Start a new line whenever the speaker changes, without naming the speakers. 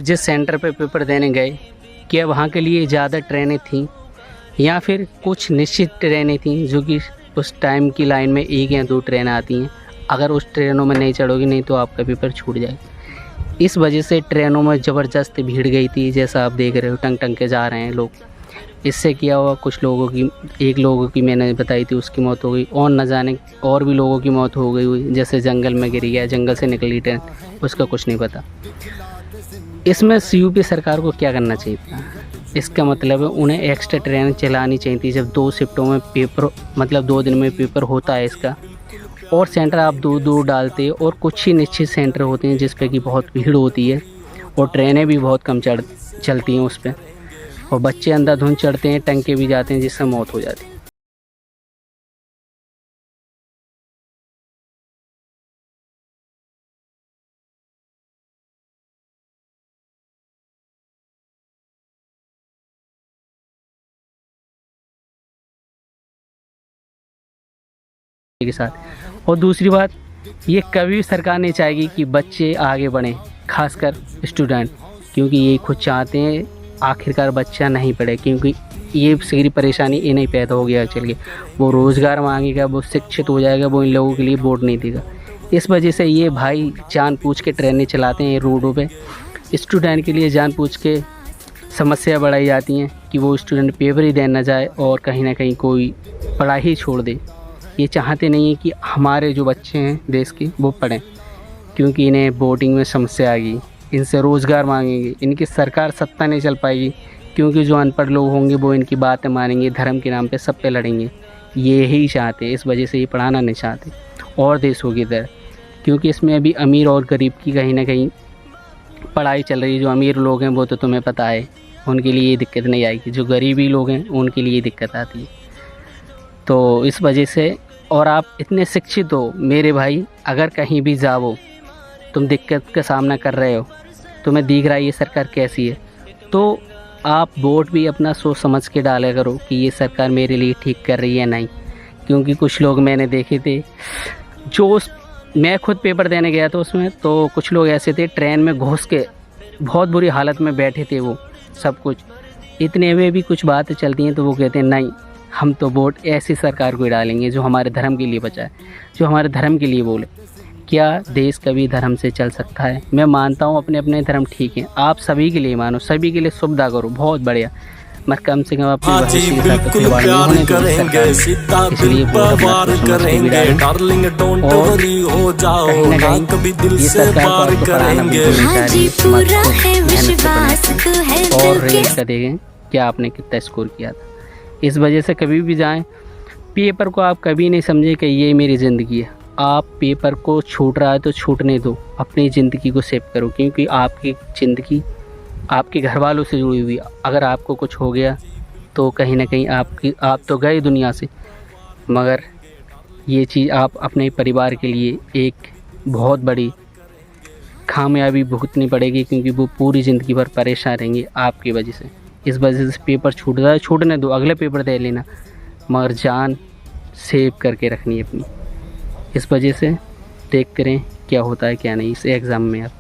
आप जिस सेंटर पे पेपर देने गए, क्या वहाँ के लिए ज़्यादा ट्रेनें थीं या फिर कुछ निश्चित ट्रेनें थीं जो कि उस टाइम की लाइन में 1 या 2 ट्रेनें आती हैं? अगर उस ट्रेनों में नहीं चढ़ोगे नहीं तो आपका पेपर छूट जाएगा। इस वजह से ट्रेनों में ज़बरदस्त भीड़ गई थी, जैसा आप देख रहे हो टंग टंग के जा रहे हैं लोग। इससे क्या हुआ, कुछ लोगों की, एक लोगों की मैंने बताई थी उसकी मौत हो गई, और न जाने और भी लोगों की मौत हो गई हुई, जैसे जंगल में गिर गया, जंगल से निकली ट्रेन, उसका कुछ नहीं पता। इसमें यूपी सरकार को क्या करना चाहिए था? इसका मतलब है उन्हें एक्स्ट्रा ट्रेन चलानी चाहिए थी। जब 2 शिफ्टों में पेपर, मतलब 2 दिन में पेपर होता है इसका, और सेंटर आप दूर दूर डालते हैं, और कुछ ही निश्चित सेंटर होते हैं जिस पे कि बहुत भीड़ होती है और ट्रेनें भी बहुत कम चलती हैं उस पर, और बच्चे अंधाधुंध चढ़ते हैं, टंके भी जाते हैं, जिससे मौत हो जाती है। के साथ, और दूसरी बात, ये कभी भी सरकार नहीं चाहेगी कि बच्चे आगे बढ़ें, खासकर स्टूडेंट, क्योंकि ये खुद चाहते हैं आखिरकार बच्चा नहीं पढ़े, क्योंकि ये सारी परेशानी इन्हें पैदा हो गया। चल के वो रोज़गार मांगेगा, वो शिक्षित हो जाएगा, वो इन लोगों के लिए वोट नहीं देगा। इस वजह से ये भाई जानबूझ के ट्रेनें चलाते हैं रोडों पे, स्टूडेंट के लिए जानबूझ के समस्या बढ़ाई जाती हैं कि वो स्टूडेंट पेपर ही देना जाए और कहीं ना कहीं कोई पढ़ाई ही छोड़ दे। ये चाहते नहीं हैं कि हमारे जो बच्चे हैं देश के वो पढ़ें, क्योंकि इन्हें बोर्डिंग में समस्या आ गई, इनसे रोज़गार मांगेंगे, इनकी सरकार सत्ता नहीं चल पाएगी, क्योंकि जो अनपढ़ लोग होंगे वो इनकी बातें मानेंगे, धर्म के नाम पे सब पे लड़ेंगे। ये ही चाहते हैं, इस वजह से ये पढ़ाना नहीं चाहते और देशों की तरह, क्योंकि इसमें अभी अमीर और गरीब की कहीं ना कहीं पढ़ाई चल रही है। जो अमीर लोग हैं वो तो तुम्हें पता है, उनके लिए ये दिक्कत नहीं आएगी, जो गरीबी लोग हैं उनके लिए दिक्कत आती है। तो इस वजह से, और आप इतने शिक्षित हो मेरे भाई, अगर कहीं भी जाओ तुम दिक्कत का सामना कर रहे हो, तुम्हें दिख रहा है ये सरकार कैसी है, तो आप वोट भी अपना सोच समझ के डाला करो कि ये सरकार मेरे लिए ठीक कर रही है नहीं। क्योंकि कुछ लोग मैंने देखे थे, जो मैं खुद पेपर देने गया था उसमें, तो कुछ लोग ऐसे थे ट्रेन में घुस के बहुत बुरी हालत में बैठे थे, वो सब कुछ। इतने में भी कुछ बातें चलती हैं तो वो कहते हैं नहीं, हम तो वोट ऐसी सरकार को ही डालेंगे जो हमारे धर्म के लिए बचाए, जो हमारे धर्म के लिए बोले। क्या देश कभी धर्म से चल सकता है? मैं मानता हूँ अपने अपने धर्म ठीक है, आप सभी के लिए मानो, सभी के लिए सुविधा करो, बहुत बढ़िया, मगर कम से कम अपने भविष्य के साथ खिलवाड़ नहीं होने दो सरकार। इसलिए कहीं ना कहीं ये सरकार को आपको पढ़ाना बिल्कुल नहीं चाहिए। और रेट का देखें क्या आपने कितना स्कोर किया था। इस वजह से कभी भी जाएं, पेपर को आप कभी नहीं समझें कि ये मेरी ज़िंदगी है। आप पेपर को छूट रहा है तो छूटने दो, अपनी ज़िंदगी को सेव करो, क्योंकि आपकी ज़िंदगी आपके घर वालों से जुड़ी हुई है। अगर आपको कुछ हो गया तो कहीं ना कहीं आप तो गए दुनिया से, मगर ये चीज़ आप अपने परिवार के लिए एक बहुत बड़ी खामियाबी भुगतनी पड़ेगी, क्योंकि वो पूरी ज़िंदगी भर परेशान रहेंगे आपकी वजह से। इस वजह से पेपर छूट रहा है, छूटने दो, अगले पेपर दे लेना, मगर जान सेव करके रखनी है अपनी। इस वजह से देखते रहें क्या होता है क्या नहीं इस एग्ज़ाम में। आप